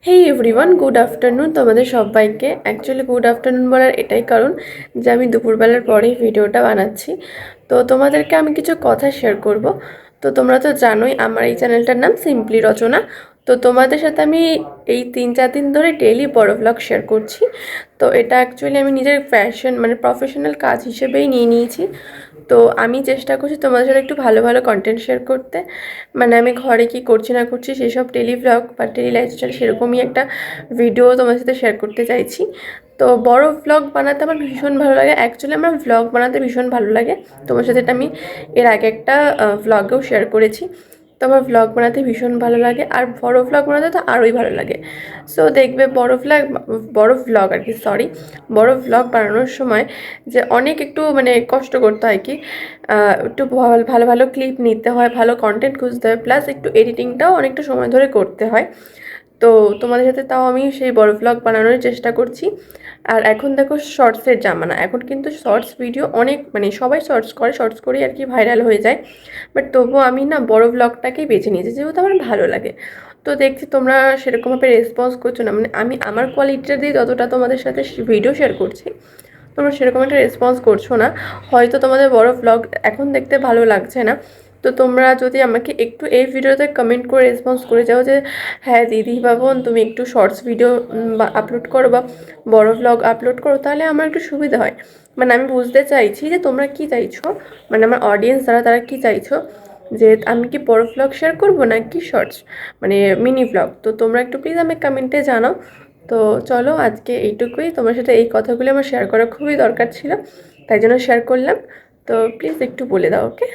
হেই everyone, good afternoon তোমাদের সবাইকে। Actually good afternoon বলার এটাই কারণ যে আমি দুপুরবেলার পরেই ভিডিওটা বানাচ্ছি। তো তোমাদেরকে আমি কিছু কথা শেয়ার করব। তো তোমরা তো জানোই আমার এই চ্যানেলটার নাম সিম্পলি রচনা। তো তোমাদের সাথে আমি এই 3-4 দিন ধরে ডেইলি বড় ভ্লগ শেয়ার করছি। তো এটা অ্যাকচুয়ালি আমি নিজের প্যাশন মানে প্রফেশনাল কাজ হিসেবেই নিয়ে নিয়েছি। তো আমি চেষ্টা করছি তোমাদের সাথে একটু ভালো ভালো কন্টেন্ট শেয়ার করতে। মানে আমি ঘরে কি করছি না করছি সেসব ডেলি ভ্লগ বা ডেলি লাইফস্টাইল সেরকমই একটা ভিডিও তোমাদের সাথে শেয়ার করতে চাইছি। তো বড় ভ্লগ বানাতে আমার ভীষণ ভালো লাগে। অ্যাকচুয়ালি আমার ভ্লগ বানাতে ভীষণ ভালো লাগে। তোমার সাথে এটা আমি এর আগে একটা ভ্লগেও শেয়ার করেছি। তো আমার ভ্লগ বানাতে ভীষণ ভালো লাগে, আর বড় ভ্লগ বানাতে তো আরোই ভালো লাগে। সো দেখবে বড় ভ্লগ আর কি, সরি, বড় ভ্লগ বানানোর সময় যে অনেক একটু মানে কষ্ট করতে হয় কি, একটু ভালো ভালো ক্লিপ নিতে হয়, ভালো কন্টেন্ট খুঁজতে হয়, প্লাস একটু এডিটিংটাও অনেকটা সময় ধরে করতে হয়। তো তোমাদের সাথে তাও আমি সেই বড় ভ্লগ বানানোর চেষ্টা করছি। আর এখন দেখো শর্টসের জামানা, এখন কিন্তু শর্টস ভিডিও অনেক মানে সবাই শর্টস করেই আর কি ভাইরাল হয়ে যায়। বাট তবুও আমি না বড় ভ্লগটাকেই বেছে নিয়েছি, যেহেতু আমার ভালো লাগে। তো দেখছি তোমরা সেরকমভাবে রেসপন্স করছো না, মানে আমি আমার কোয়ালিটিটা দিয়ে যতটা তোমাদের সাথে ভিডিও শেয়ার করছি তোমরা সেরকম একটা রেসপন্স করছো না। হয়তো তোমাদের বড় ভ্লগ এখন দেখতে ভালো লাগছে না। তো তোমরা যদি আমাকে একটু এই ভিডিওতে কমেন্ট করে রেসপন্স করে যাও যে হ্যাঁ দিদি বা বোন তুমি একটু শর্টস ভিডিও আপলোড করো বা বড় ভ্লগ আপলোড করো, তাহলে আমার একটু সুবিধা হয়। মানে আমি বুঝতে চাইছি যে তোমরা কি চাইছো, মানে আমার অডিয়েন্স তারা কি চাইছো, যে আমি কি বড় ভ্লগ শেয়ার করবো না কি শর্টস মানে মিনি ভ্লগ। তো তোমরা একটু প্লিজ আমাকে কমেন্টে জানাও। তো চলো আজকে এইটুকুই, তোমার সাথে এই কথাগুলো আমার শেয়ার করা খুবই দরকার ছিল, তাই জন্য শেয়ার করলাম। তো প্লিজ একটু বলে দাও, ওকে।